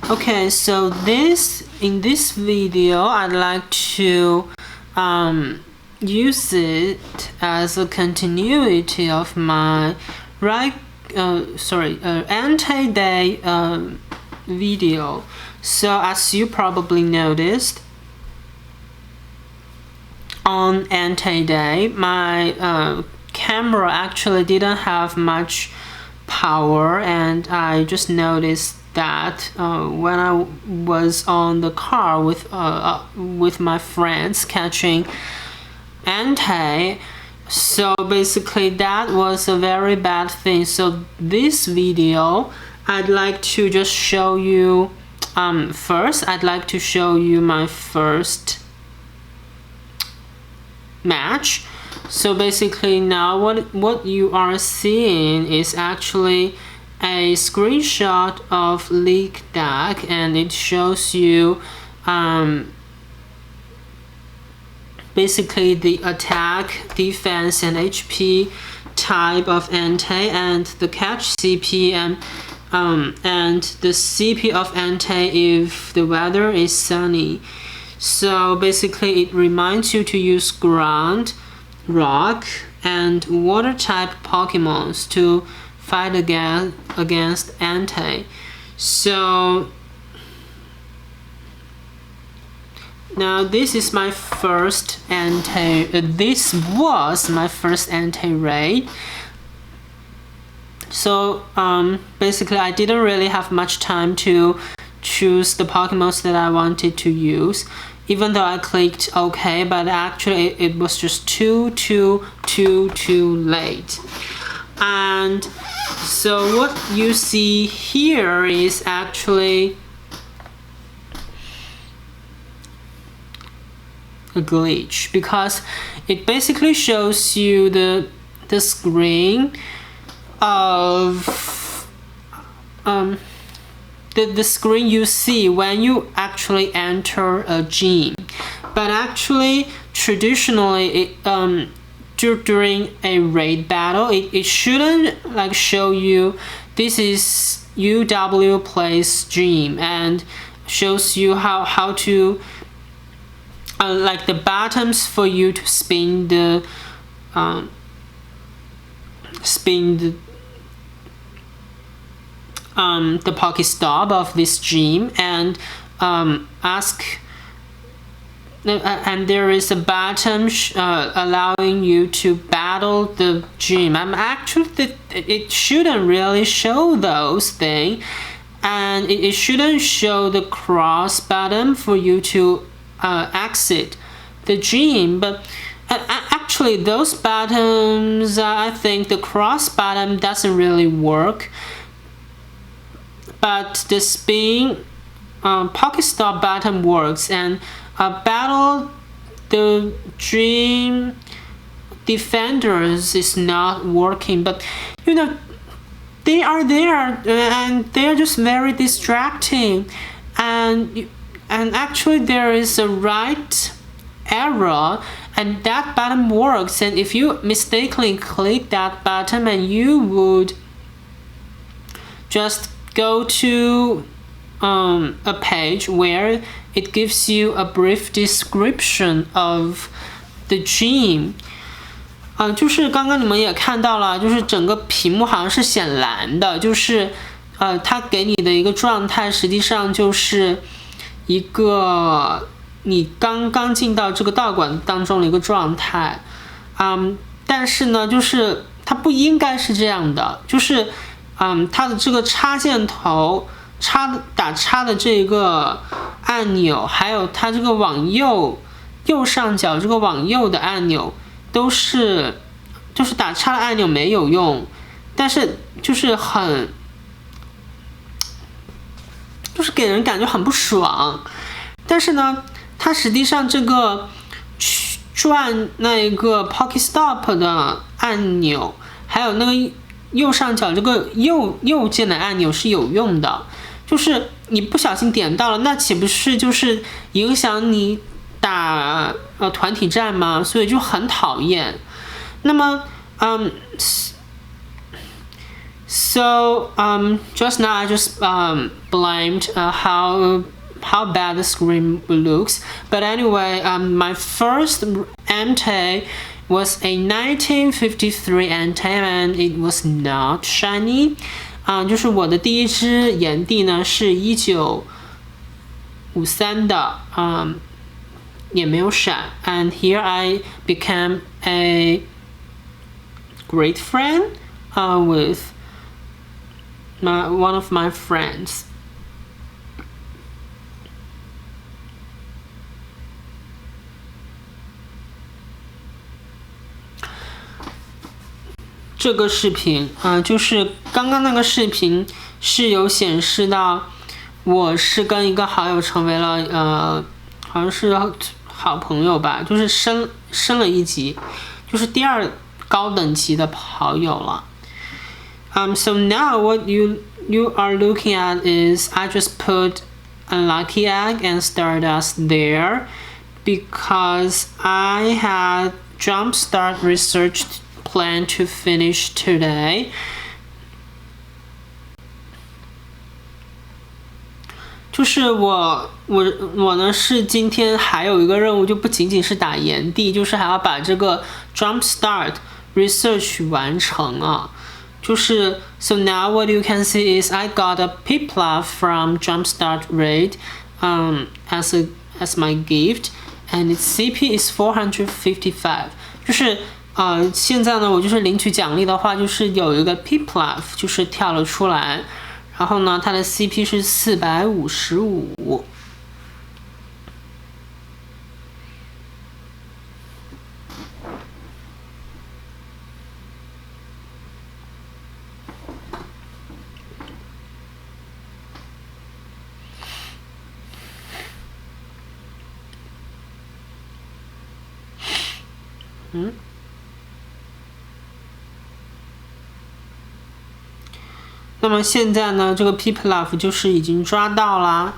Okay, so in this video, I'd like to use it as a continuity of my Entei Day video. So as you probably noticed, on Entei Day, my camera actually didn't have much power, and I just noticed that when I was on the car with my friends catching Entei, so basically that was a very bad thing. So this video, I'd like to just show you first, I'd like to show you my first match. So basically now what you are seeing is actually a screenshot of League Deck, and it shows you basically the attack, defense, and HP type of Entei, and the catch CP and the CP of Entei if the weather is sunny. So basically it reminds you to use ground, rock, and water type Pokemons to fight against Entei. So now this is my first Entei. This was my first Entei raid. So basically I didn't really have much time to choose the Pokemons that I wanted to use, even though I clicked OK, but actually it was just too late. And so what you see here is actually a glitch, because it basically shows you the screen of the screen you see when you actually enter a gym. But actually traditionally during a raid battle, it shouldn't like show you this is UW plays gym, and shows you how to like the buttons for you to spin the Pokestop of this gym, and and there is a button allowing you to battle the gym. Actually, it shouldn't really show those things, and it shouldn't show the cross button for you to exit the gym. But actually those buttons, I think the cross button doesn't really work, but the spin Pokestop button works, and battle the gym defenders is not working. But you know, they are there and they are just very distracting, and actually there is a right arrow and that button works, and if you mistakenly click that button, and you would just go to a page where it gives you a brief description of the gym. 就是刚刚你们也看到了，就是整个屏幕好像是显蓝的，就是它给你的一个状态实际上就是一个你刚刚进到这个道馆当中的一个状态。但是呢，就是它不应该是这样的，就是它的这个插箭头打叉的这个按钮，还有它这个往右上角这个往右的按钮，都是就是打叉的按钮没有用，但是就是给人感觉很不爽。但是呢，它实际上这个转那个 Pokestop 的按钮，还有那个右上角这个右键的按钮是有用的。就是你不小心点到了，那岂不是就是影响你打团体战吗？所以就很讨厌。那么 So just now I just blamed how bad the screen looks. But anyway, my first Entei was a 1953 Entei and it was not shiny. 就是我的第一支炎帝呢是1953的，也没有闪。And here I became a great friend with one of my friends. 这个视频就是刚刚那个视频是有显示到我是跟一个好友成为了好像是好朋友吧，就是升了一级，就是第2高等级的好友了。So now what you are looking at is I just put a lucky egg and stardust there because I had jumpstart research plan to finish today. 就是我呢是今天还有一个任务，就不仅仅是打炎帝，就是还要把这个 jumpstart research 完成啊。就是 so now what you can see is I got a pipluff from jumpstart raid as my gift and its CP is 455. 就是现在呢我就是领取奖励的话，就是有一个 pipluff 就是跳了出来，然后呢它的 CP 是455。那么现在呢，这个 pipluff 就是已经抓到啦，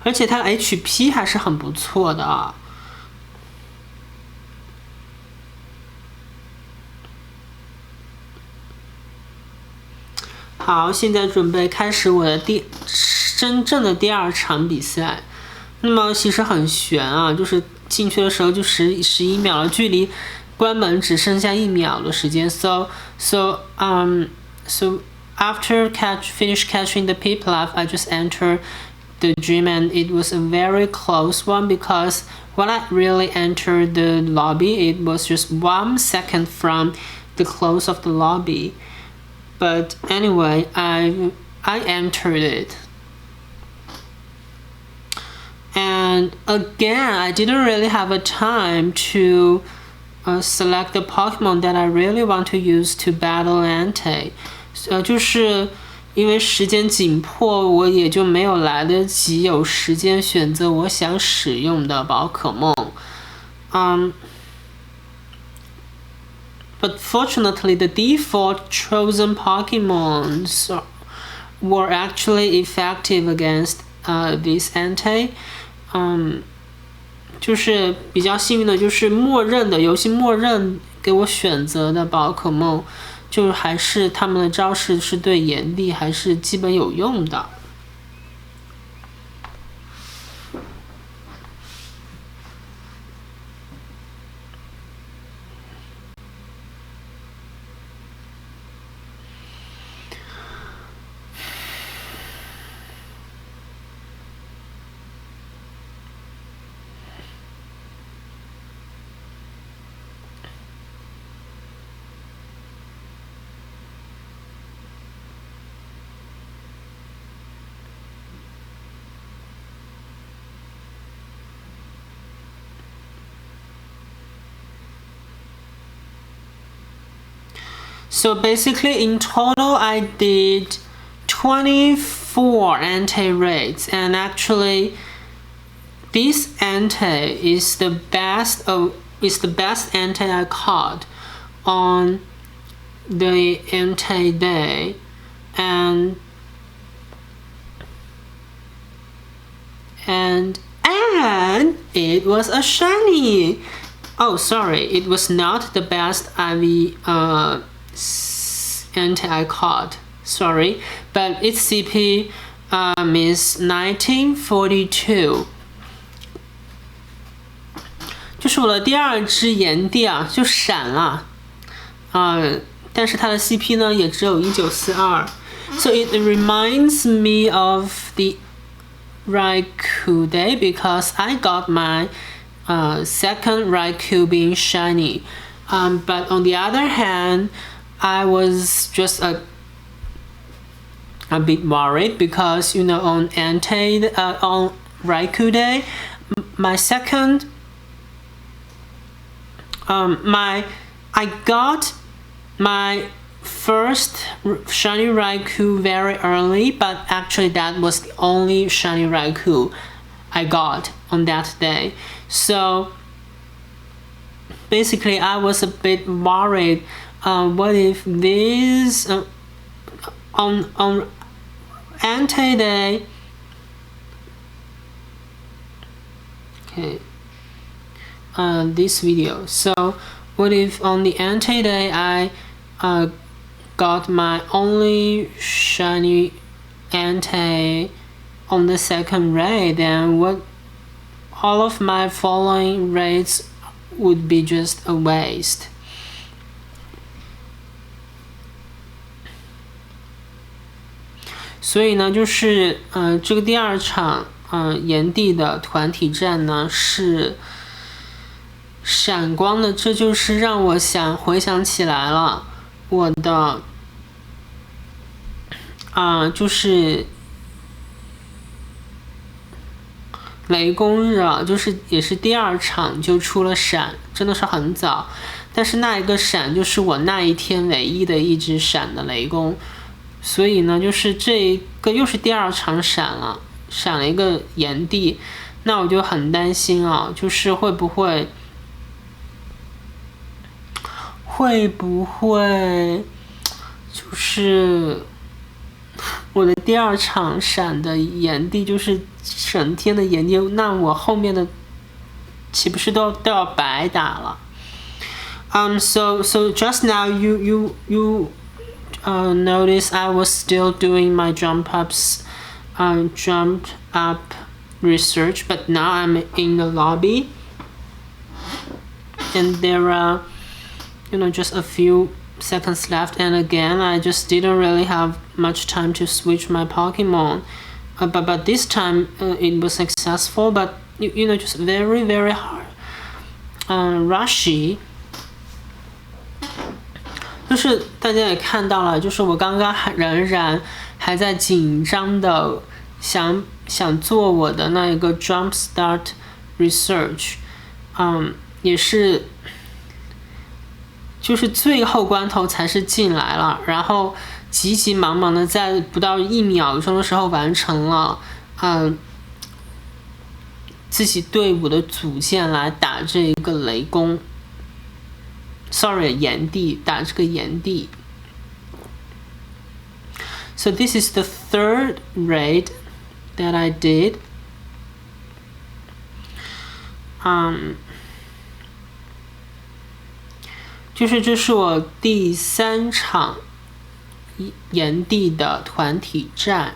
而且它的 HP 还是很不错的啊。好，现在准备开始我的真正的第2场比赛。那么其实很悬啊，就是进去的时候就11秒了，距离关门只剩下1秒的时间。So after finish catching the pipluff, I just entered the dream and it was a very close one because when I really entered the lobby, it was just 1 second from the close of the lobby. But anyway, I entered it. And again, I didn't really have a time to select the Pokemon that I really want to use to battle Entei. 就是因为时间紧迫，我也就没有来得及有时间选择我想使用的宝可梦。But fortunately, the default chosen Pokemons were actually effective against this Entei. 就是比较幸运的，就是游戏默认给我选择的宝可梦，就还是他们的招式是对炎帝还是基本有用的。So basically in total I did 24 Entei raids, and actually this Entei is the best Entei I caught on the Entei day, and And it was a shiny. Oh, sorry, it was not the best IV Entei I caught. Sorry, but its CP is 1942. 就是我的第二只炎帝啊，就闪了，但是它的 CP 呢也只有1942。So it reminds me of the Raikou day because I got my second Raikou being shiny. But on the other hand, I was just a bit worried because on Entei on Raikou day, my second I got my first shiny Raikou very early, but actually that was the only shiny Raikou I got on that day. So basically I was a bit worried, what if this on Entei day, okay, this video. So what if on the Entei day I got my only shiny Entei on the second raid, then what all of my following raids would be just a waste. 所以呢，就是这个第二场炎帝的团体战呢是闪光的，这就是让我回想起来了我的就是雷公日啊，就是也是第二场就出了闪，真的是很早，但是那一个闪就是我那一天唯一的一只闪的雷公，所以呢就是这个又是第二场闪了一个炎帝，那我就很担心啊，就是会不会就是我的第二场闪的炎帝就是整天的炎帝，那我后面的岂不是都要白打了？So just now you notice I was still doing my jump up research, but now I'm in the lobby and there are just a few seconds left, and again I just didn't really have much time to switch my Pokemon, but this time it was successful, but just very very hard rushy. 就是大家也看到了，就是我刚刚仍然还在紧张的想做我的那一个 jump start research，也是就是最后关头才是进来了，然后急急忙忙的在不到1秒钟的时候完成了自己队伍的组建来打这一个雷公，sorry 炎帝，打这个炎帝。So this is the third raid that I did. 就是这是我第3场炎帝的团体战。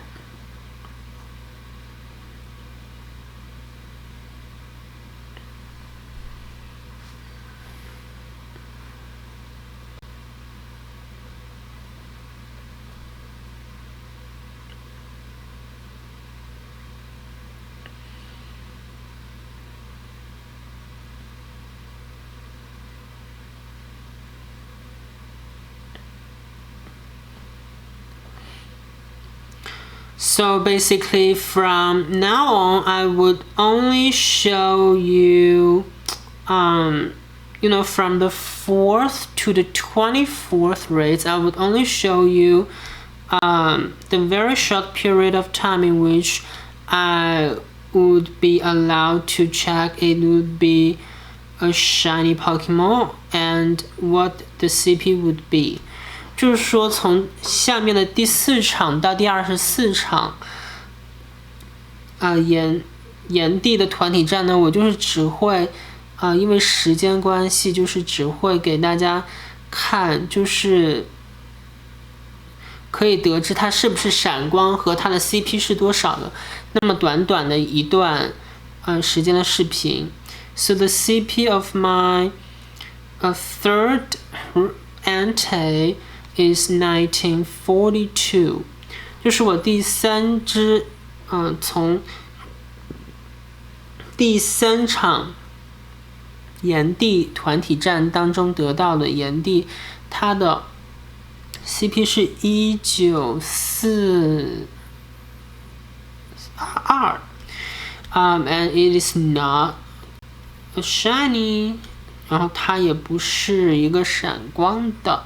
So basically from now on I would only show you from the 4th to the 24th raids, I would only show you the very short period of time in which I would be allowed to check it would be a shiny Pokemon and what the CP would be. 就是说从下面的第4场到第24场炎帝的团体战呢，我就是只会因为时间关系，就是只会给大家看，就是可以得知它是不是闪光和它的 CP 是多少的。那么短短的一段时间的视频。So the CP of my third Entei is 1942， 就是我第三支从第三场炎帝团体战当中得到的炎帝，它的 CP 是1942，and it is not a shiny， 然后它也不是一个闪光的。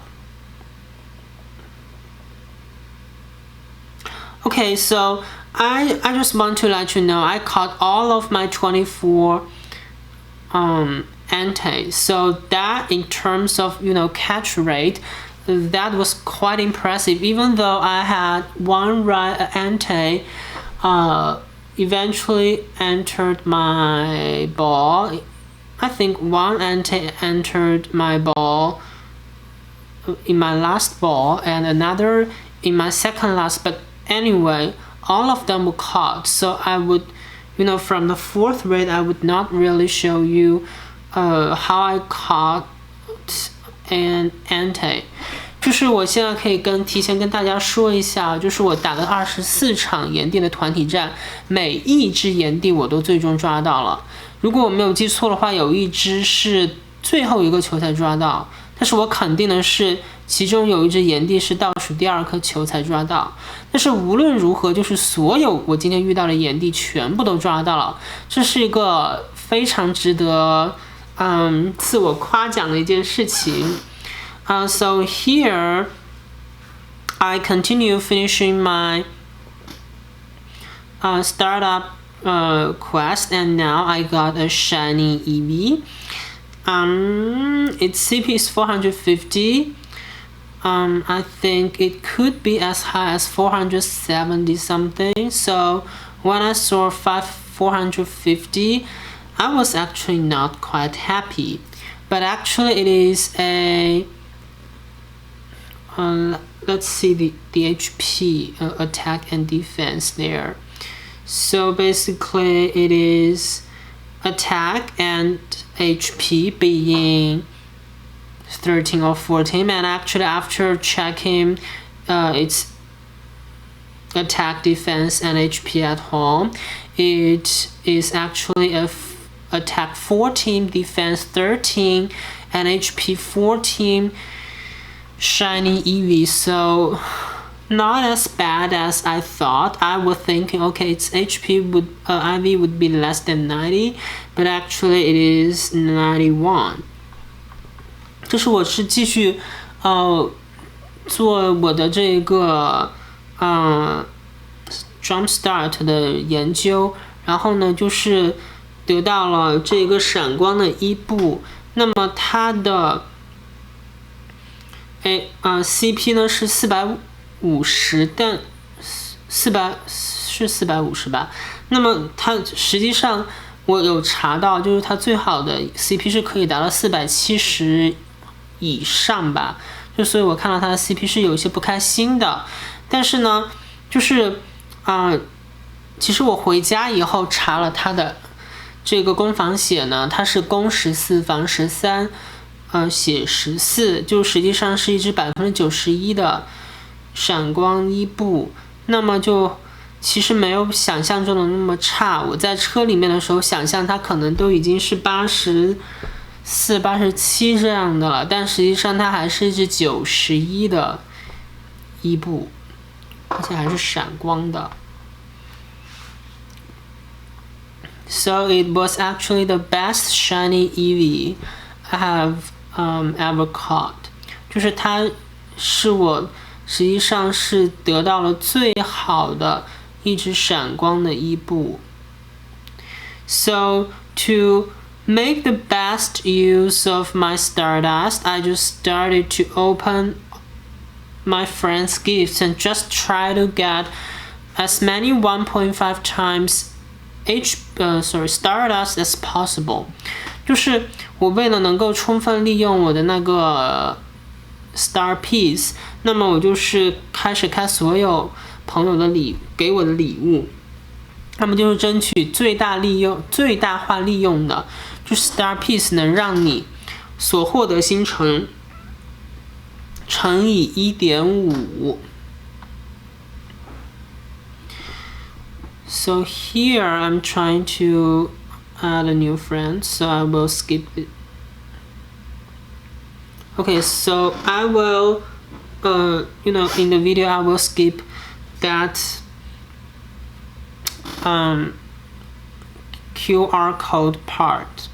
Okay, so I just want to let you know I caught all of my 24 Entei. So that in terms of catch rate, that was quite impressive. Even though I had one right Entei eventually entered my ball. I think one Entei entered my ball in my last ball and another in my second last, but anyway, all of them were caught. So I would, from the fourth rate, I would not really show you how I caught an Entei. 就是我现在可以提前跟大家说一下，就是我打的24场炎帝的团体战，每一只炎帝我都最终抓到了。如果我没有记错的话，有一只是最后一个球才抓到，但是我肯定的是，其中有一只炎帝是倒数第2颗球才抓到。但是无论如何，就是所有我今天遇到的炎帝全部都抓到了，这是一个非常值得自我夸奖的一件事情。So here I continue finishing my startup quest, and now I got a shiny EV. Its CP is 450. I think it could be as high as 470 something. So when I saw 450, I was actually not quite happy. But actually it is a let's see the HP, attack and defense there. So basically it is attack and HP being 13 or 14, and actually after checking its attack, defense and HP at home, it is actually attack 14, defense 13 and HP 14 shiny EV. So not as bad as I thought. I was thinking, okay, its HP IV would be less than 90, but actually it is 91. 就是我是继续做我的这个jump start 的研究，然后呢就是得到了这个闪光的伊布，那么它的CP 呢是450，但450吧。那么它实际上我有查到，就是它最好的 CP 是可以达到470以上吧。就所以我看到它的 CP 是有一些不开心的。但是呢，就是其实我回家以后查了它的这个攻防血呢，它是攻14防13。血14，就实际上是一支91%的闪光伊布，那么就其实没有想象中的那么差。我在车里面的时候想象它可能都已经是84、87这样的了，但实际上它还是一支91的伊布，而且还是闪光的。So it was actually the best shiny EV I have ever caught. 就是它是我实际上是得到了最好的一只闪光的伊布。So to make the best use of my Stardust, I just started to open my friends' gifts and just try to get as many 1.5 times stardust as possible， 就是我为了能够充分利用我的那个star piece， 那么我就是开始开所有朋友的给我的礼物，那么就是争取最大化利用的，就是 star piece 能让你所获得星辰乘以 1.5。So here I'm trying to add a new friend, so I will skip it. Okay, so I will, in the video I will skip that QR code part.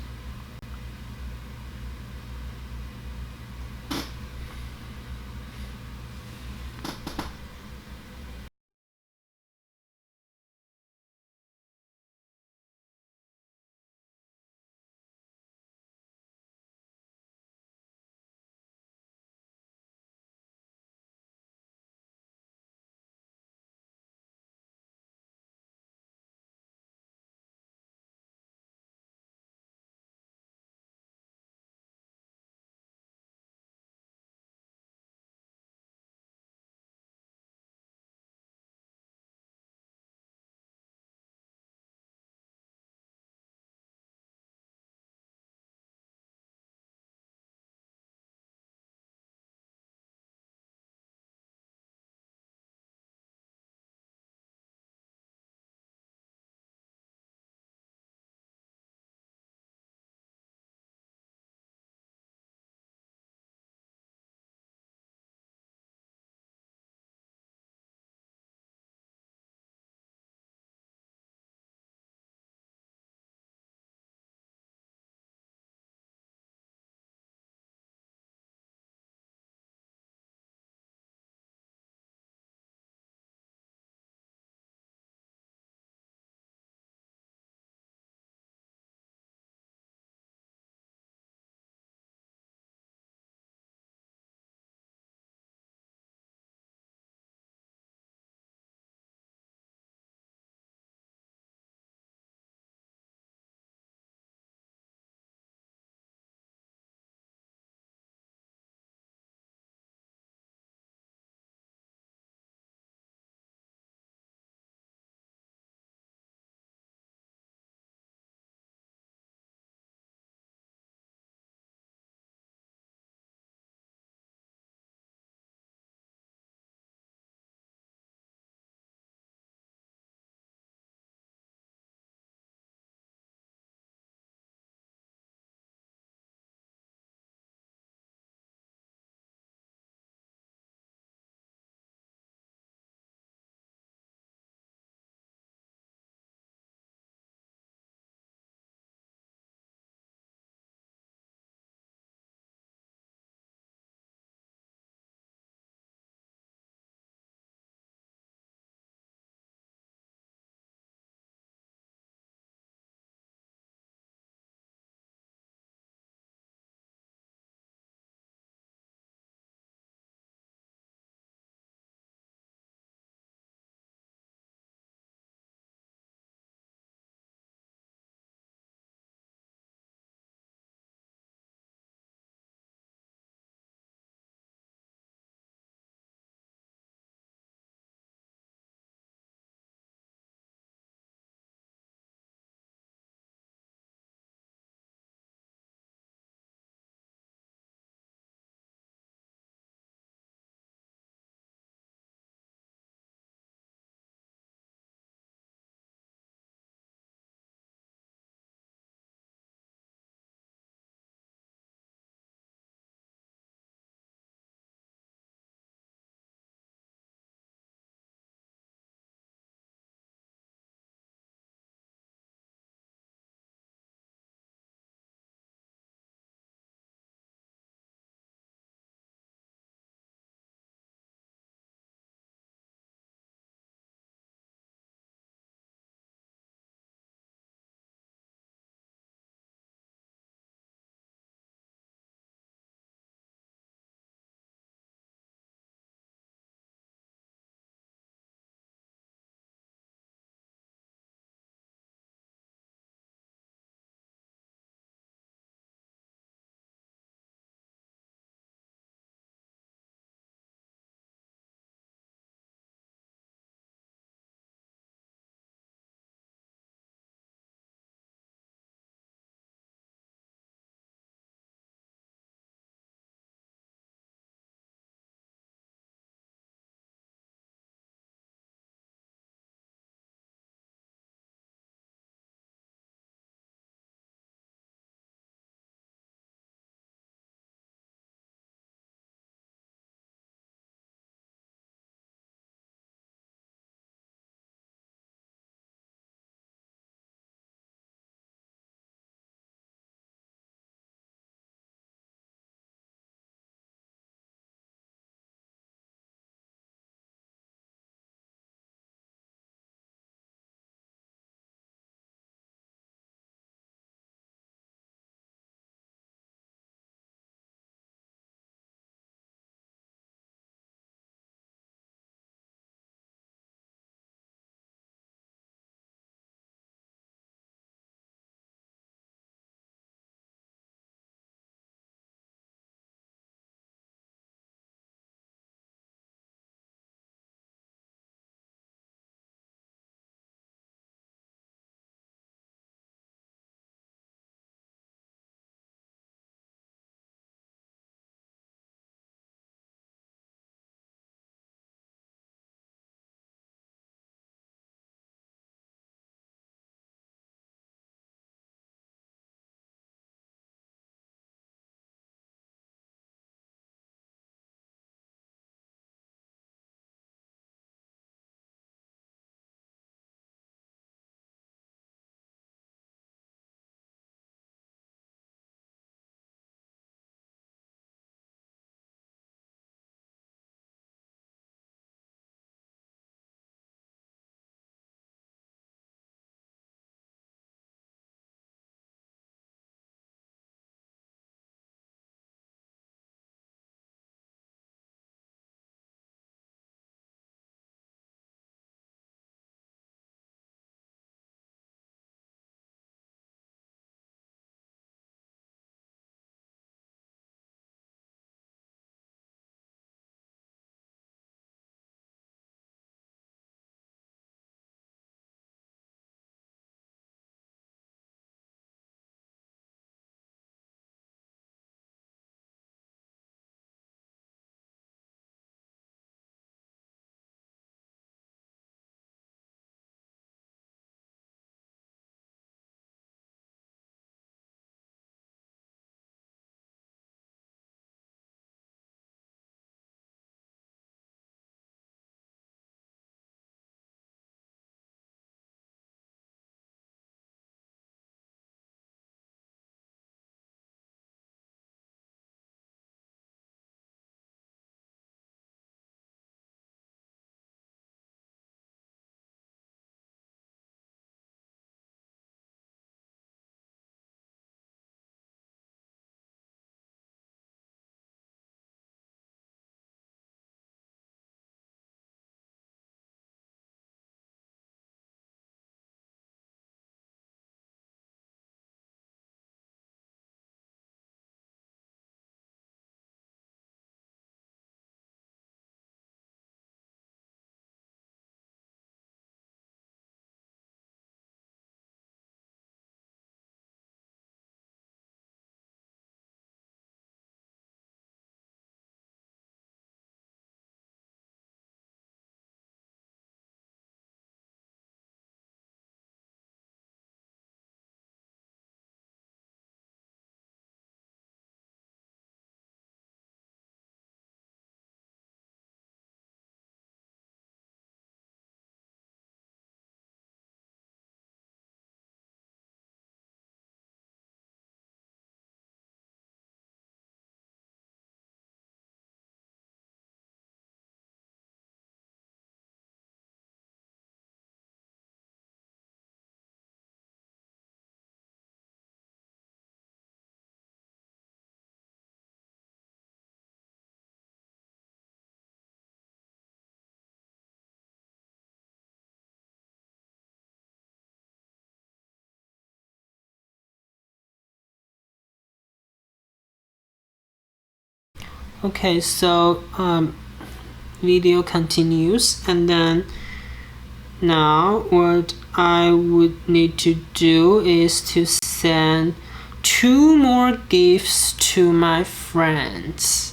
Okay, so video continues, and then now what I would need to do is to send 2 more gifts to my friends.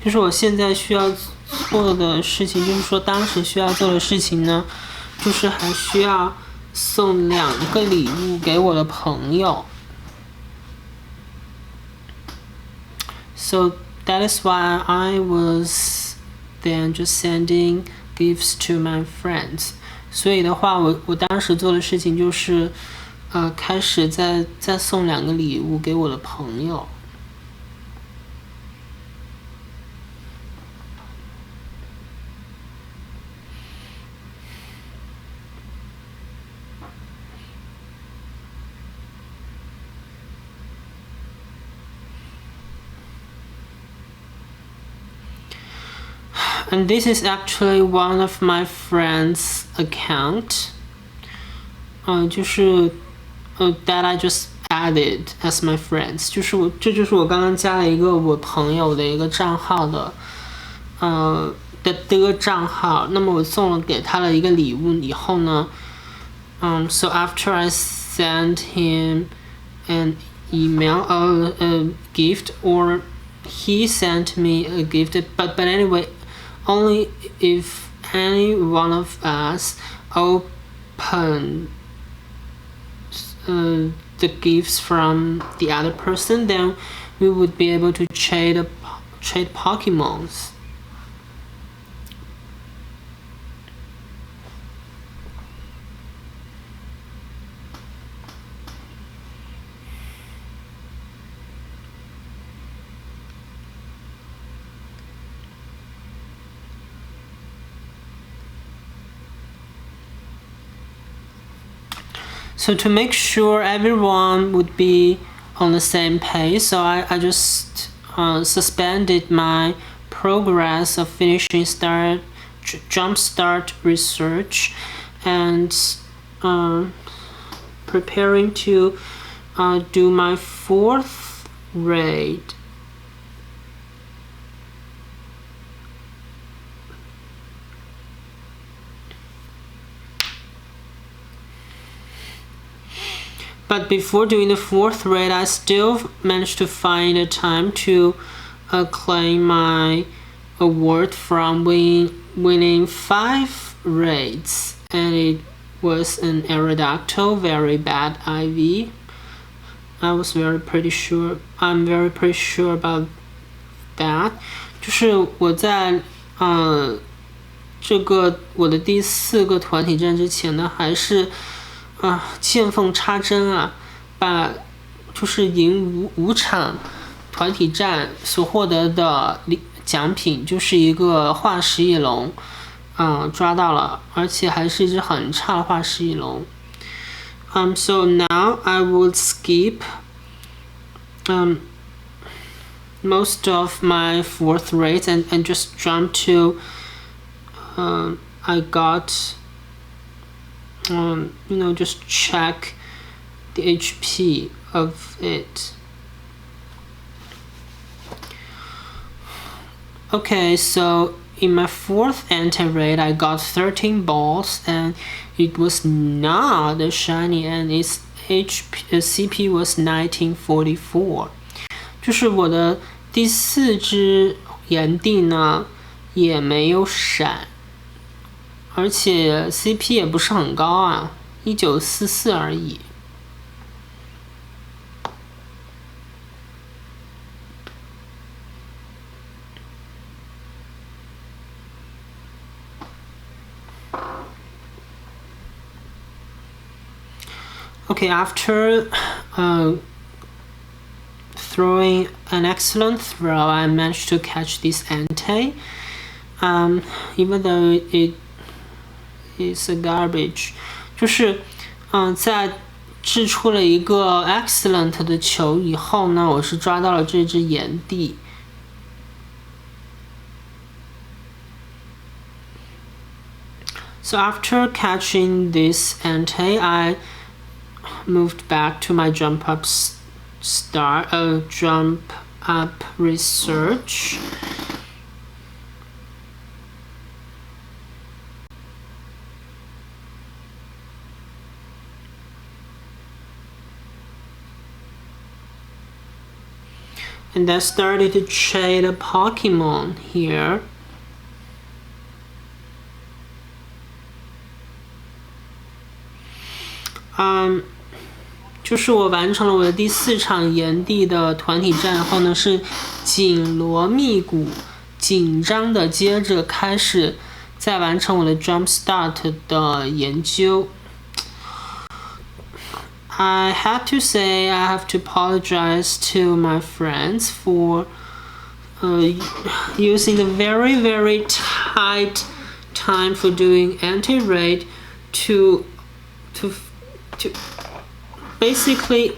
就是我现在需要做的事情，就是说当时需要做的事情呢，就是还需要送2个礼物给我的朋友。So that is why I was then just sending gifts to my friends. 所以的话，我当时做的事情就是，开始再送2个礼物给我的朋友。And this is actually one of my friend's account. 就是 that I just added as my friends. 这就是我刚刚加了一个我朋友的一个账号的账号。那么我送了给他的一个礼物以后呢，so after I sent him an email or a gift, or he sent me a gift, but anyway.Only if any one of us open the gifts from the other person, then we would be able to trade Pokemons. So to make sure everyone would be on the same page, so I just suspended my progress of finishing jumpstart research and preparing to do my 4th raid. But before doing the 4th raid, I still managed to find a time to claim my award from winning 5 raids. And it was an Aerodactyl, very bad IV. I'm very pretty sure about that. 就是我在这个我的第4个团体战之前呢，还是见缝插针啊，把就是赢5场团体战所获得的奖品，就是一个化石翼龙，抓到了，而且还是一只很差的化石翼龙。So now I would skip most of my 4th raids and just jump to I got just check the HP of it. Okay, so in my 4th Entei raid, I got 13 balls, and it was not shiny, and its CP was 1944. 就是我的第4只炎帝呢，也没有闪。而且 CP 也不是很高啊，1944而已。Okay, after throwing an excellent throw, I managed to catch this Entei. Even though it is a garbage. 就是在掷出了一个 excellent 的球以后呢，我是抓到了这只炎帝。So after catching this Entei, I moved back to my jump up research. And I started to trade a Pokemon here. 就是我完成了我的第4场炎帝的团体战后呢，是紧锣密鼓、紧张的接着开始再完成我的 Jump Start 的研究。I had to say I have to apologize to my friends for using the very, very tight time for doing anti-raid to basically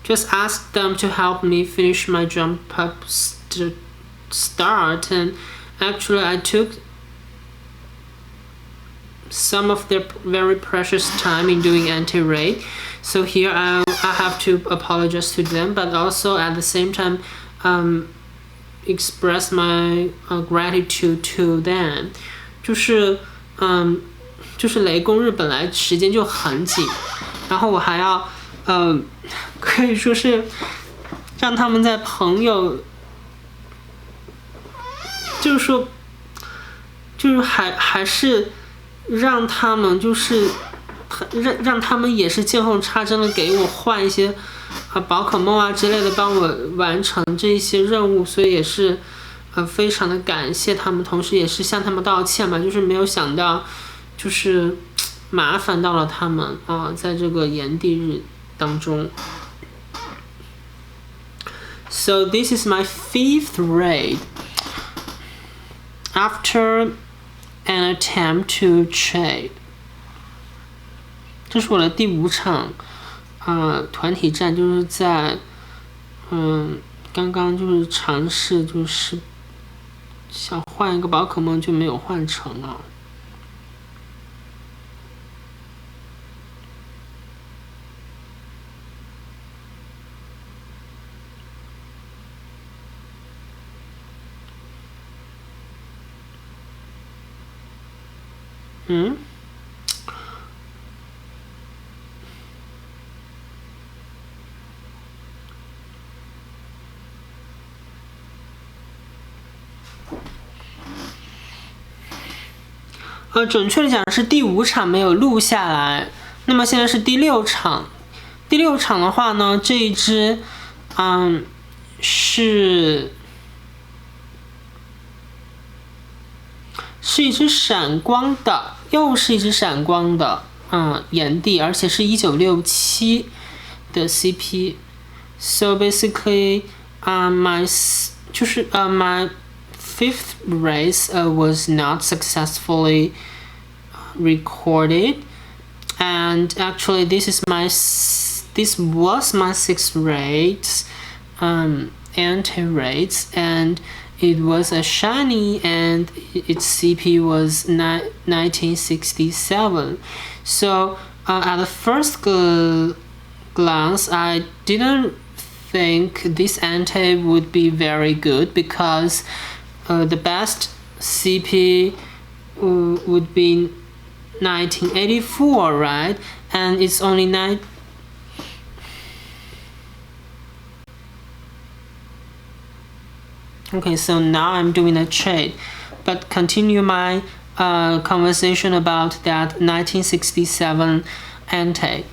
just ask them to help me finish my jump up start, and actually I took some of their very precious time in doing anti-raid. So here I have to apologize to them, but also at the same time express my gratitude to them. 就是雷公日本来时间就很紧，然后我还要可以说是让他们在朋友，就是还是让他们让他们也是见缝插针的给我换一些宝可梦啊之类的，帮我完成这一些任务，所以也是非常的感谢他们，同时也是向他们道歉嘛，就是没有想到就是麻烦到了他们在这个炎帝日当中。So this is my 5th raid after an attempt to trade. 这是我的第5场团体战，就是在刚刚就是尝试就是想换一个宝可梦就没有换成啊。准确的讲是第5场没有录下来，那么现在是第6场。第6场的话呢，这一只是一只闪光的，又是一只闪光的炎帝，而且是1967的 CP。 So basically my 5th race was not successfully recorded, and actually this was my 6th raid anti-raids, and it was a shiny and its CP was 1967. So at the first glance I didn't think this Entei would be very good, because the best CP would be 1984, right? And it's only Okay, so now I'm doing a trade, but continue my conversation about that 1967 Entei.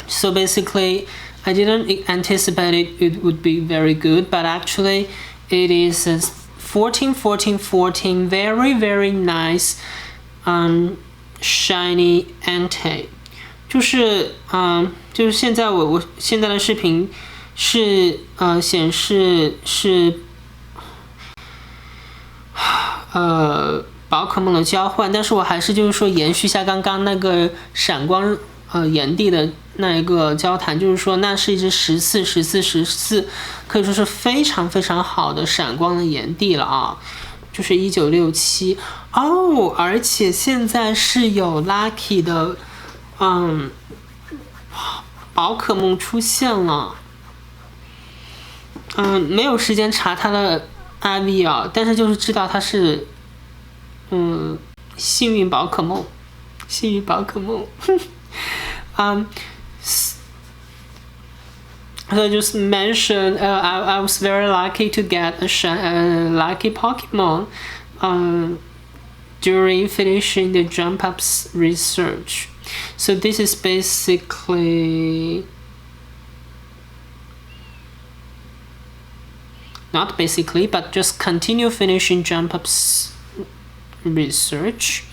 So basically, I didn't anticipate it would be very good, but actually it is a 14, very, very nice shiny Entei. 就是现在我现在的视频是显示是宝可梦的交换，但是我还是就是说延续一下刚刚那个闪光炎帝的那一个交谈，就是说那是一只14，可以说是非常非常好的闪光的炎帝了啊，就是1967而且现在是有 Lucky 的宝可梦出现了。没有时间查它的 IV 啊，但是就是知道它是幸运宝可梦，幸运宝可梦。So I just mentioned I was very lucky to get a lucky Pokemon during finishing the jump ups research. So this is basically not basically, but just continue finishing jump ups research.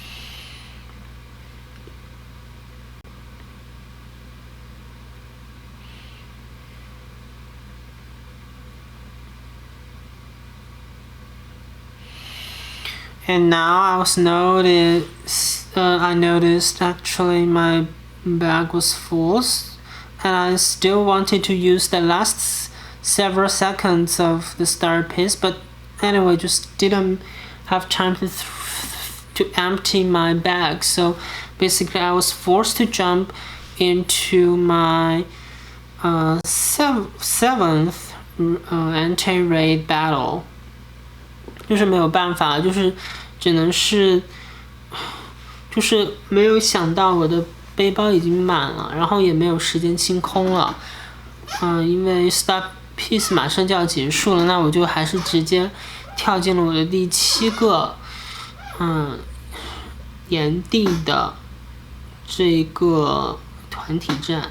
And now I noticed actually my bag was full, and I still wanted to use the last several seconds of the star piece, but anyway, just didn't have time to empty my bag. So basically, I was forced to jump into my seventh Entei raid battle. 就是没有办法，就是只能是，就是没有想到我的背包已经满了，然后也没有时间清空了。因为 Star Piece 马上就要结束了，那我就还是直接跳进了我的第7个炎帝的这个团体战。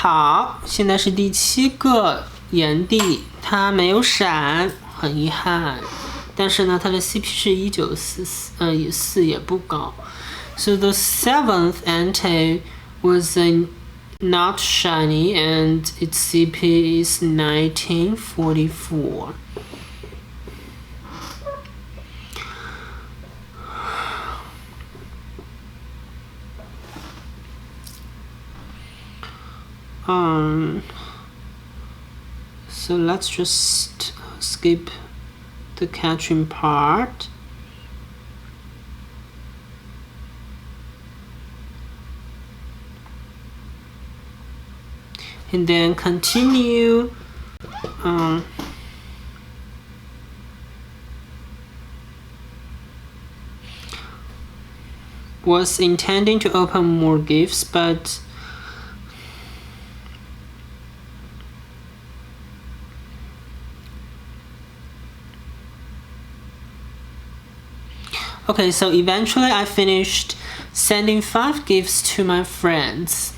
好，现在是第7个炎帝，它没有闪，很遗憾。但是呢，它的 CP 是1944，也不高。So the 7th Entei was not shiny, and its CP is 1944. So let's just skip the catching part. And then continue. Was intending to open more gifts, but okay, so eventually I finished sending 5 gifts to my friends.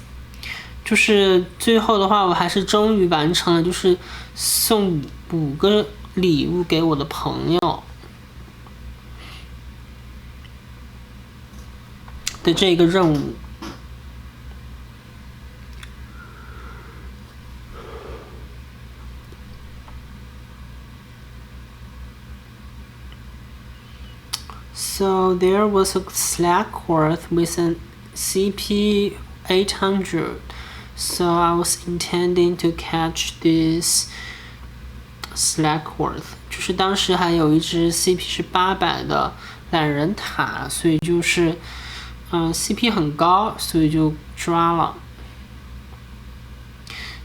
就是最后的话，我还是终于完成了，就是送5个礼物给我的朋友的这个任务。So there was a Slackworth with an CP 800. So I was intending to catch this Slackworth. 就是当时还有一只 CP 是800的懒人塔，所以就是CP 很高，所以就抓了。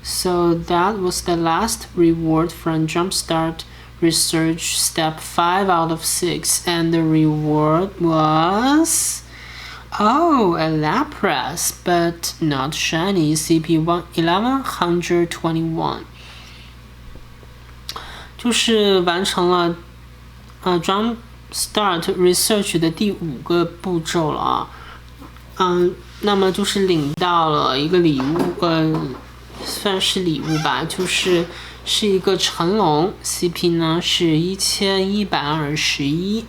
So that was the last reward from Jumpstart Research Step 5 out of 6, and the reward was a Lapras, but not shiny, CP 1121. 就是完成了Jumpstart Research 的第5个步骤了啊。那么就是领到了一个礼物，算是礼物吧，是一个成龙 ，CP 呢是1121。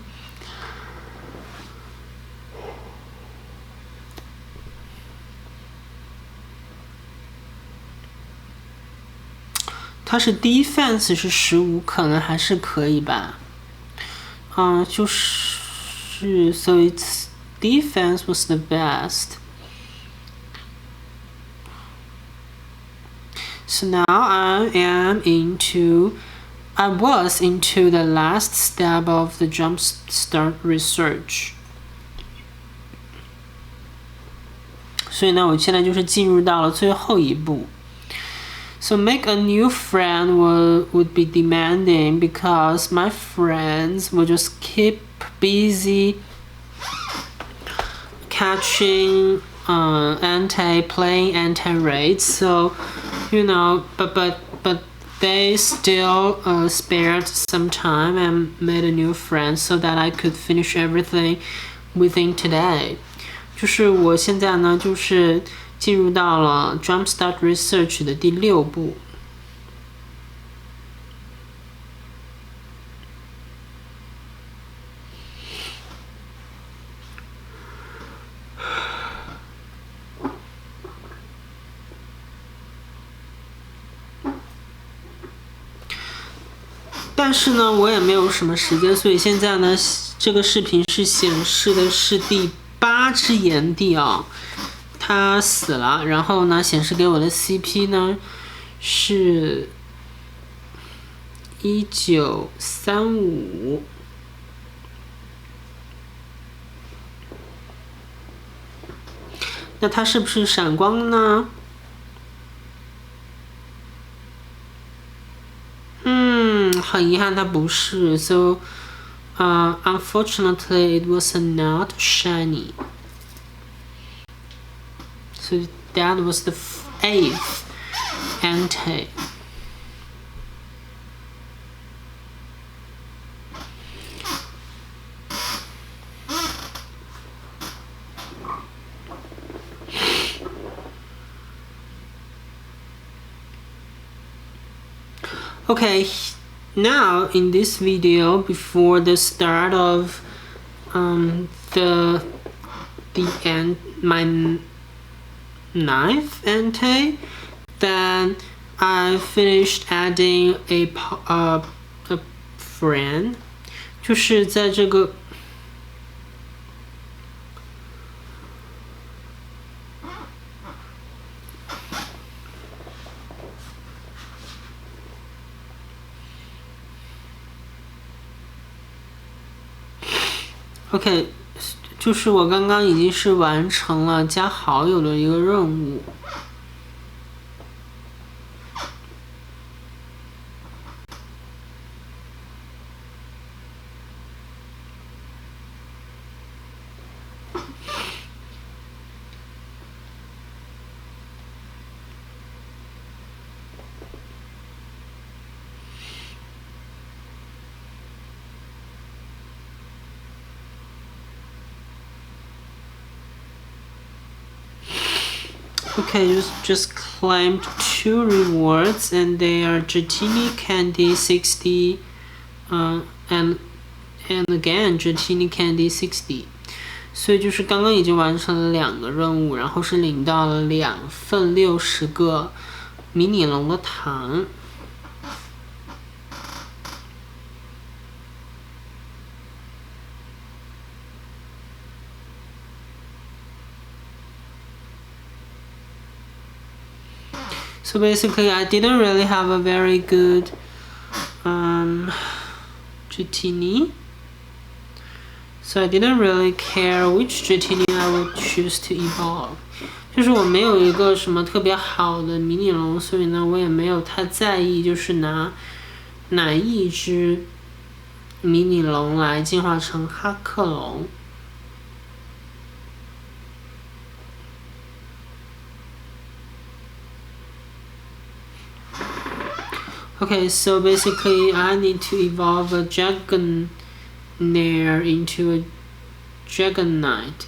它是 defense 是15，可能还是可以吧。就是 so its defense was the best. So now I was into the last step of the Jumpstart Research. 所以呢，我现在就是进入到了最后一步。So make a new friend would be demanding because my friends would just keep busy catching Entei, playing Entei raids. So, but they still spared some time and made a new friend so that I could finish everything within today. 就是我现在呢，就是进入到了 Jumpstart Research 的第6步。但是呢，我也没有什么时间，所以现在呢，这个视频是显示的是第8只炎帝啊。他死了，然后呢，显示给我的 CP 呢是1935。那它是不是闪光呢？很遗憾，它不是。So, unfortunately, it was not shiny. So that was the 8th Entei. Okay, now in this video, before the start of my ninth Entei, then I finished adding a friend， 就是在这个OK， 就是我刚刚已经是完成了加好友的一个任务。Okay, just claimed 2 rewards, and they are Getty Candy 60, and again Getty Candy 60. 所以就是刚刚已经完成了2个任务，然后是领到了2份60个迷你龙的糖。So basically, I didn't really have a very good Getty, so I didn't really care which Getty I would choose to evolve. 就是我没有一个什么特别好的迷你龙，所以呢，我也没有太在意，就是拿哪一只迷你龙来进化成哈克龙。Okay, so basically I need to evolve a Dragonair into a Dragonite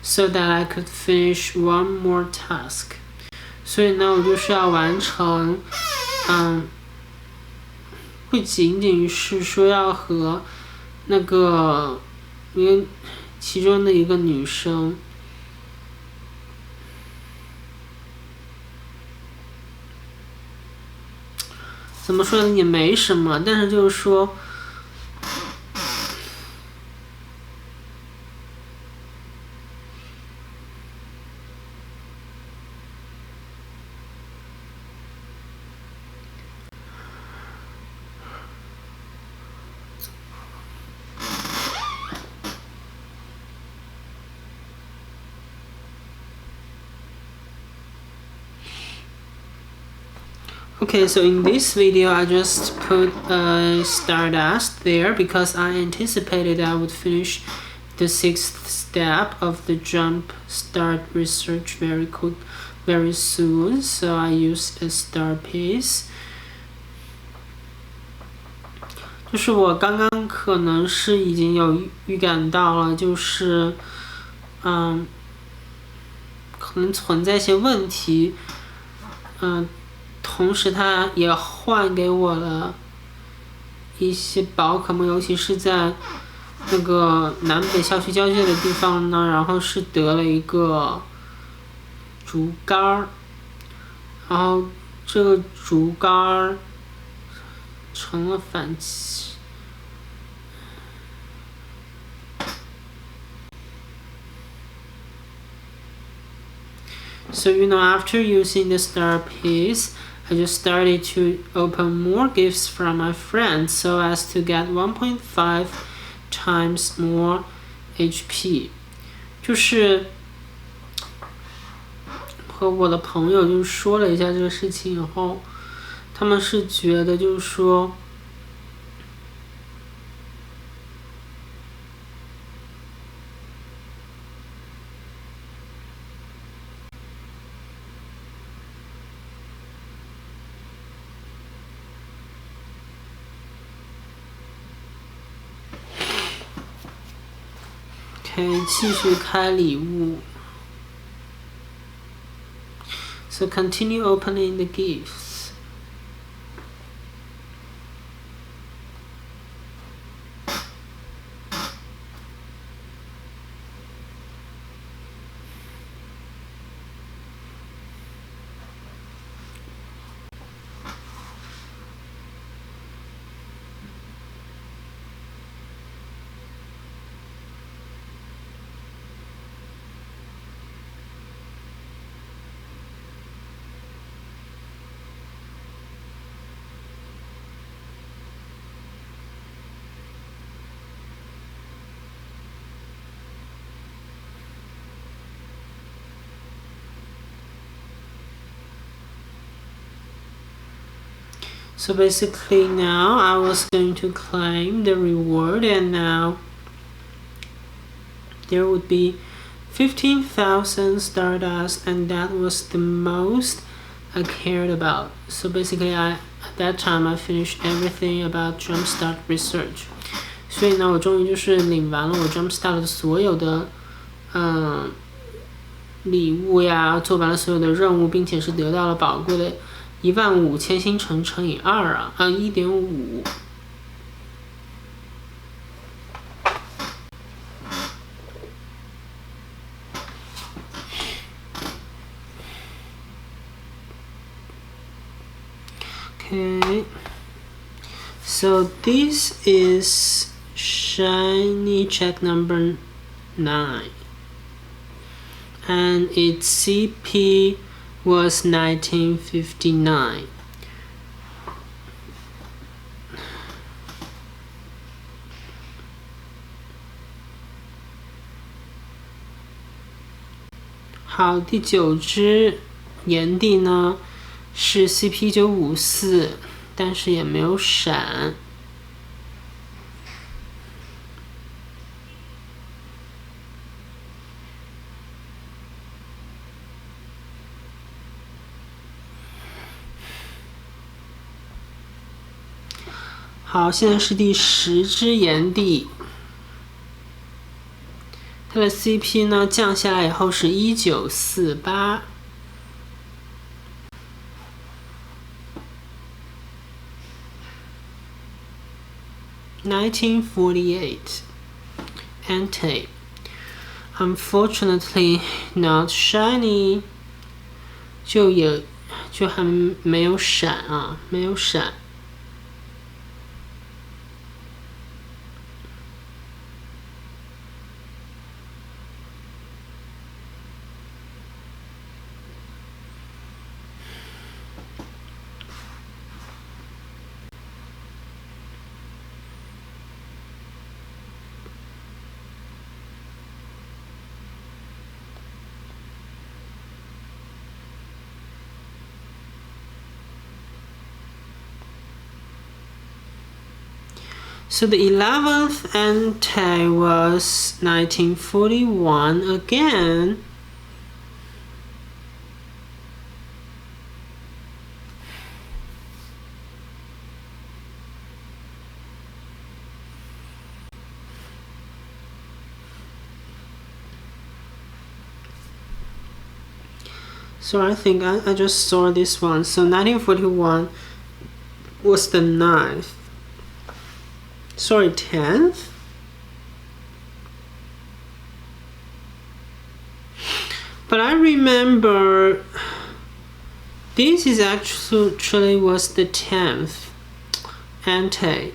so that I could finish one more task. 所以呢，我就是要完成，不仅仅是说要和那个其中的一个女生。怎么说呢，也没什么，但是就是说Okay, so in this video I just put a Stardust there because I anticipated I would finish the 6th step of the jump start research very soon, so I used a star piece. 就是我刚刚可能是已经有预感到了，就是可能存在一些问题，同时它也换给我了一些宝可梦，尤其是在那个南北校区交界的地方呢，然后是得了一个竹竿，然后这个竹竿成了反击。So after using the star piece, I just started to open more gifts from my friends so as to get 1.5 times more HP. 就是和我的朋友就说了一下这个事情以后，他们是觉得就是说继续开礼物。So continue opening the gifts. So basically now I was going to claim the reward, and now there would be 15,000 stardust, and that was the most I cared about. So basically at that time I finished everything about Jumpstart research. 所以呢，我终于就是领完了我 Jumpstart 的所有的礼物呀，做完了所有的任务，并且是得到了宝贵的15000星辰乘以2啊，1.5。Okay, so this is shiny check number 9, and its CP was 1959.好，第9只炎帝呢是 CP1954，但是也没有闪。好，现在是第10只炎帝，它的 CP 呢降下来以后是1948。1948 Entei. Unfortunately not shiny. 就还没有闪啊，没有闪。So the 11th Entei was 1941 again. So I think I just saw this one. So 1941 was the 9th. Sorry, 10th? But I remember this is actually was the 10th Entei.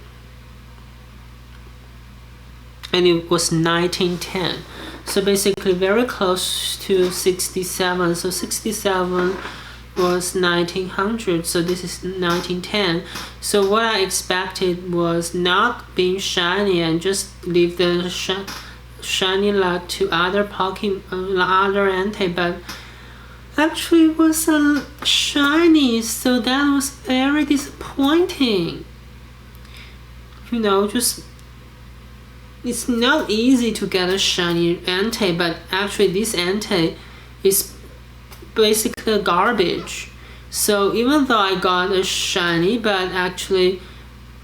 And it was 1910. So basically very close to 67. So 67 was 1900, so this is 1910. So what I expected was not being shiny and just leave the shiny luck to other other Entei, but actually it was shiny, so that was very disappointing. You know, just it's not easy to get a shiny Entei, but actually this Entei is basically garbage. So even though I got a shiny, but actually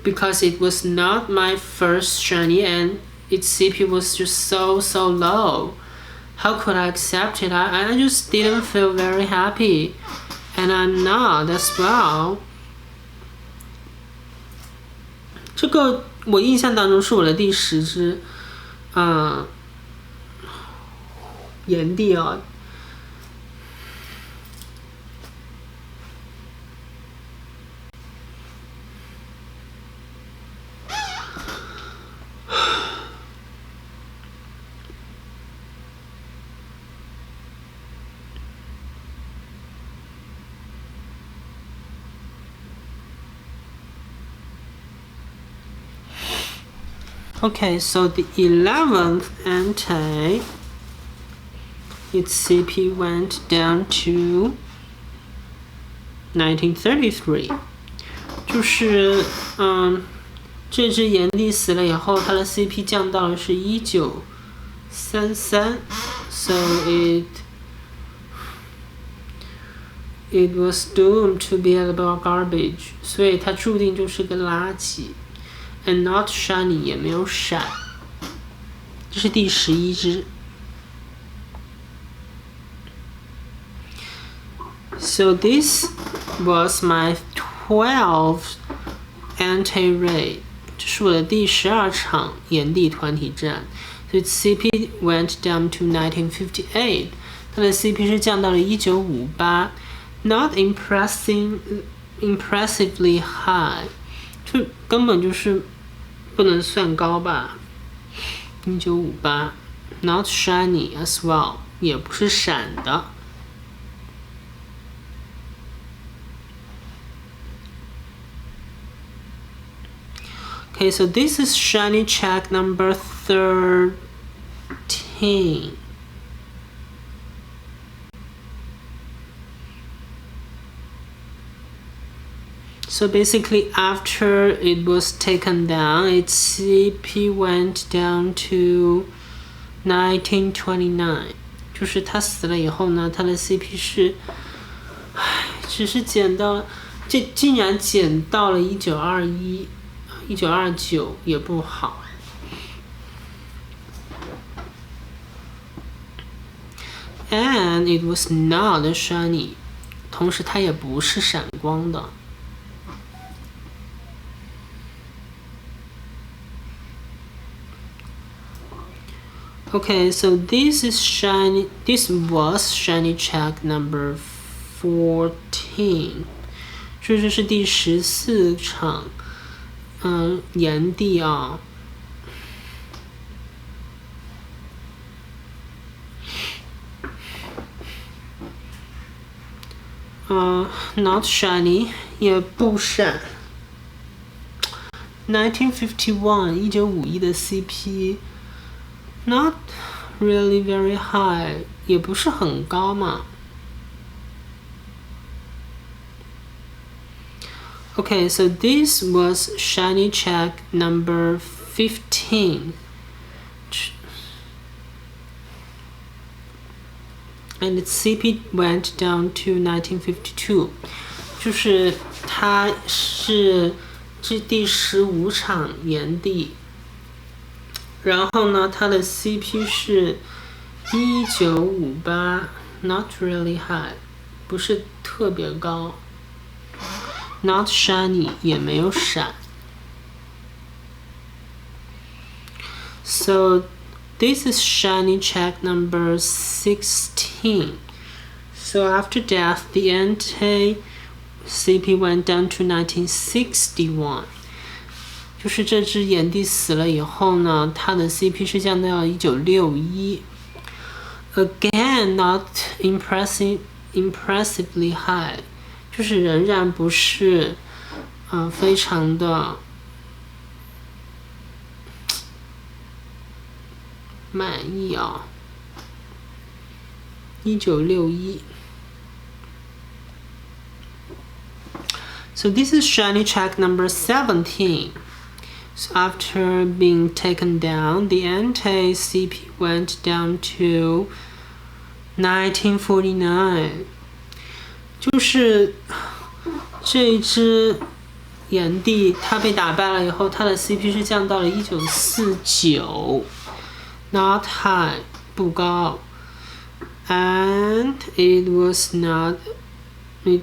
because it was not my first shiny and its CP was just so low, how could I accept it? I just didn't feel very happy, and I'm not as well. 这个我印象当中是我的第10只炎帝哦。Okay, so the 11th Entei, its CP went down to 1933. 就是这只炎帝死了以后，它的 CP 降到了是1933 ，so it was doomed to be about garbage， 所以它注定就是个垃圾 ，and not shiny 也没有闪。这是第11只。So this was my 12th Entei raid， 这是我的第12场炎帝团体战。So its CP went down to 1958， 它的 CP 是降到了1958。Not impressively high， 就根本就是不能算高吧。1958 ，not shiny as well， 也不是闪的。Okay, so this is shiny check number 13. So basically, after it was taken down, its CP went down to 1929. 就是它死了以后呢，它的 CP 是，只是减到了，这竟然减到了1921、1929，也不好。And it was not shiny， 同时它也不是闪光的。Okay, so this was shiny check number 14. 这是第14场，炎帝啊。Not shiny， 也不闪。1951 1951的 CP。Not really very high， 也不是很高嘛。Okay, so this was shiny check number 15. And its CP went down to 1952. 就是它是这第15场炎帝。然后呢，它的 CP 是1958 ，not really high， 不是特别高 ，not shiny 也没有闪。So this is shiny check number 16. So after death, the Entei CP went down to 1961. 就是这只炎帝死了以后呢，它的 CP 是降到了1961。Again, not impressively high， 就是仍然不是，非常的满意啊。1961。So this is shiny check number 17. So after being taken down, the Entei CP went down to 1949. 就是这一只炎帝，它被打败了以后，它的 CP 是降到了1949 ，not high 不高 ，and it was not a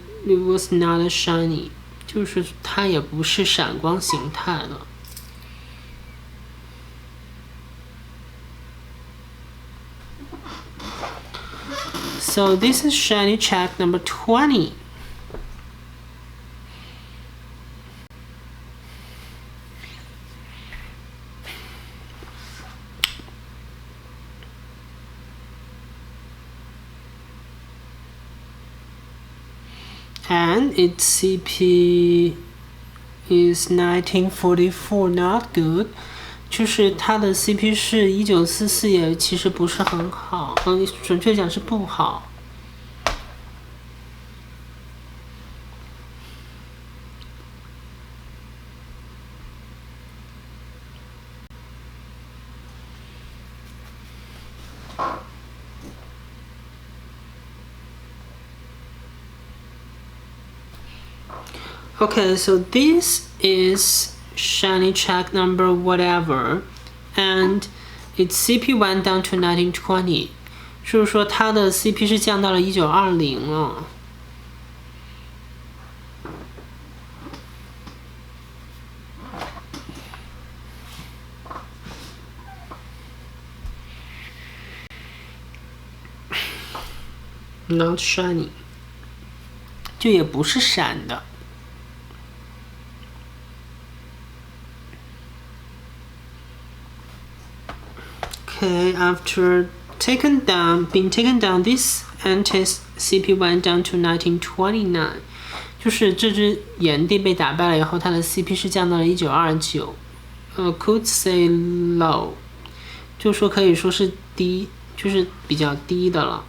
shiny， 就是它也不是闪光形态的。So this is shiny check number 20. And its CP is 1944, not good. 就是它的 CP 是1944，也其实不是很好，准确讲是不好。Okay, so this is shiny check number whatever, and its CP went down to 1920， 就是说它的 CP 是降到了1920了。Not shiny， 就也不是闪的。Okay, after being taken down, this Entei's CP went down to 1929。就是这只炎帝被打败了以后，它的 CP 是降到了1929。Could say low， 就说可以说是低，就是比较低的了。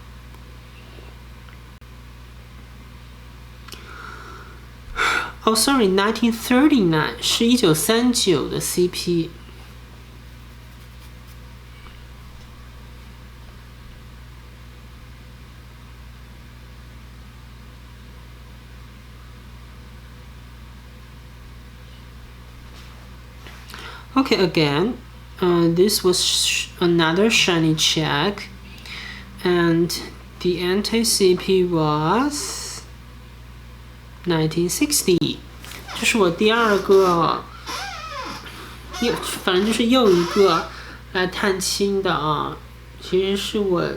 Oh, sorry, 1939是1939的 CP。Okay, again, this was another shiny check, and the Entei CP was 1960， 这是我第二个，反正就是又一个来探亲的啊。其实是我，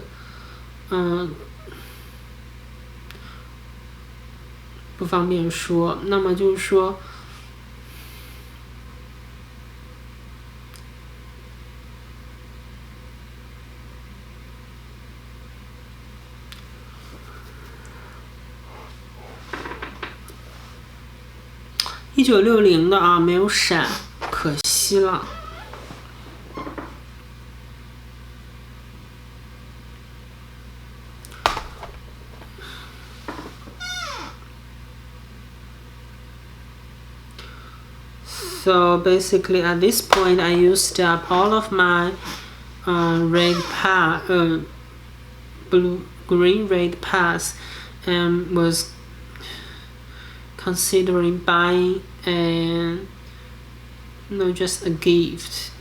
不方便说。那么就是说。1960的啊，没有闪，可惜了。So basically, at this point, I used up all of my green red pass, and was considering buying just a gift.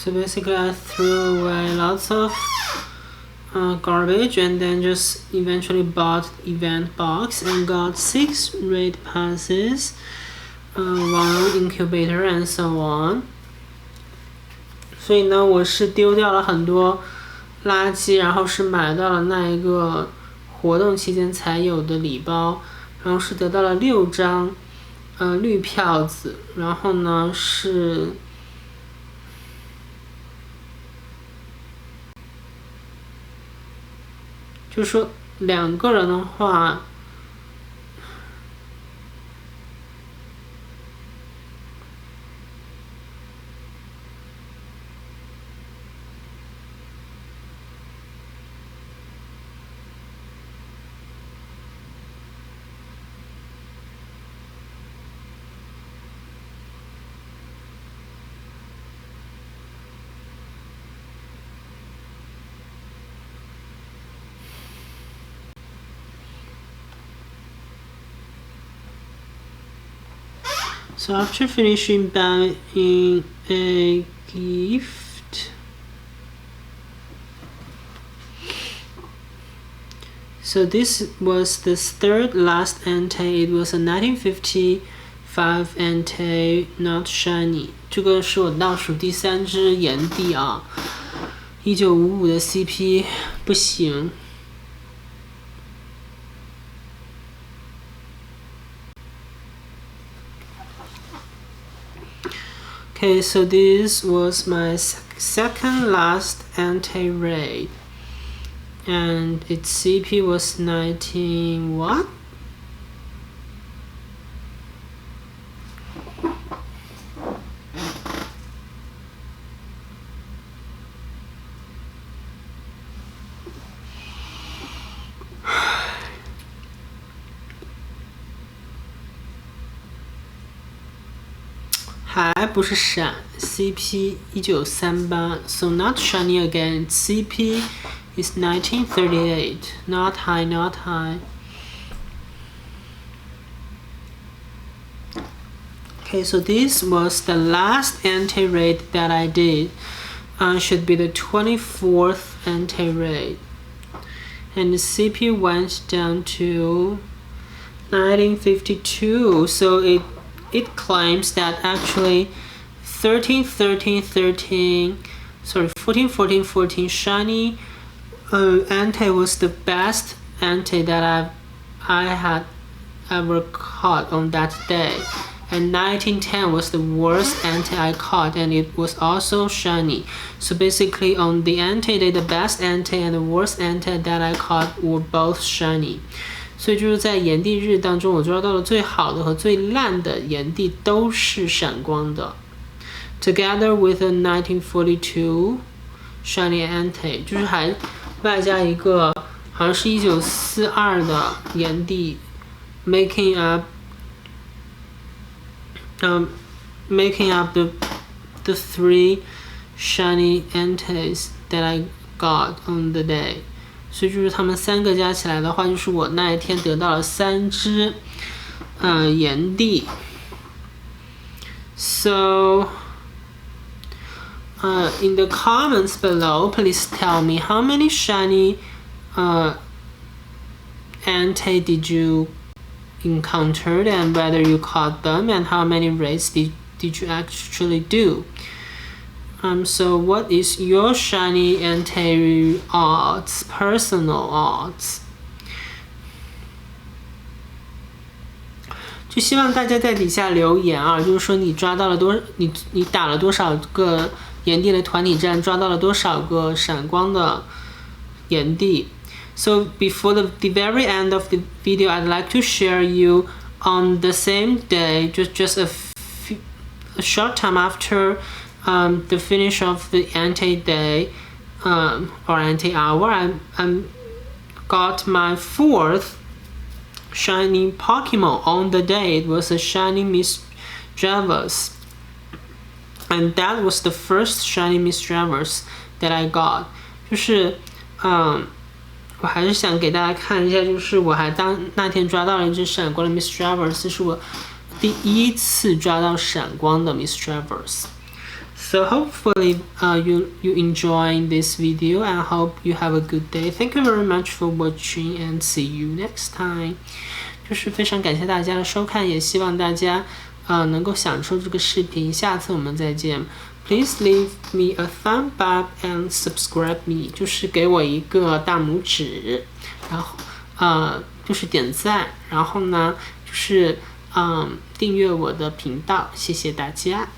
So basically I threw away lots of garbage, and then just eventually bought event box and got 6 red passes, 1 incubator and so on. 所以呢，我是丢掉了很多垃圾，然后是买到了那一个活动期间才有的礼包，然后是得到了6张绿票子，然后呢是就是说2个人的话，So after finishing buying a gift, So this was the third last Entei. It was a 1955 Entei, not shiny. 这个是我倒数第3支炎帝啊，1955的 CP 不行。Okay, so this was my second last Entei raid. And its CP was 19 what?还不是闪 CP 1938 so not shiny again. CP is 1938. Not high, not high. Okay, so this was the last Entei raid that I did. Should be the 24th Entei raid. And the CP went down to 1952. So it claims that actually 13, 13, 13, sorry, 14, 14, 14 shiny Entei was the best Entei that I had ever caught on that day. And 1910 was the worst Entei I caught, and it was also shiny. So basically on the Entei day, the best Entei and the worst Entei that I caught were both shiny. 所以就是在炎帝日当中，我抓到了最好的和最烂的炎帝都是闪光的。Together with a 1942 shiny Entei， 就是还外加一个好像是1942的炎帝 making up the 3 shiny Enteis that I got on the day. 所以就是他们3个加起来的话，就是我那一天得到了3只炎帝。So in the comments below, please tell me how many shiny Entei did you encounter and whether you caught them and how many raids did you actually do. So what is your shiny Entei odds, personal odds? 就希望大家在底下留言啊，就是说你抓到了你打了多少个炎帝的团体战，抓到了多少个闪光的炎帝。So before the very end of the video, I'd like to share you on the same day, just a short time after the finish of the Entei day or Entei hour, I got my 4th shiny Pokemon on the day. It was a shiny Misdreavus, and that was the first shiny Misdreavus that I got. 就是我还是想给大家看一下，就是我还那天抓到了一只闪光的 Misdreavus， 是我第1次抓到闪光的 Misdreavus。So hopefully you enjoy this video and hope you have a good day. Thank you very much for watching and see you next time. 就是非常感谢大家的收看，也希望大家能够享受这个视频。下次我们再见。Please leave me a thumb up and subscribe me. 就是给我一个大拇指，然后就是点赞，然后呢就是订阅我的频道，谢谢大家。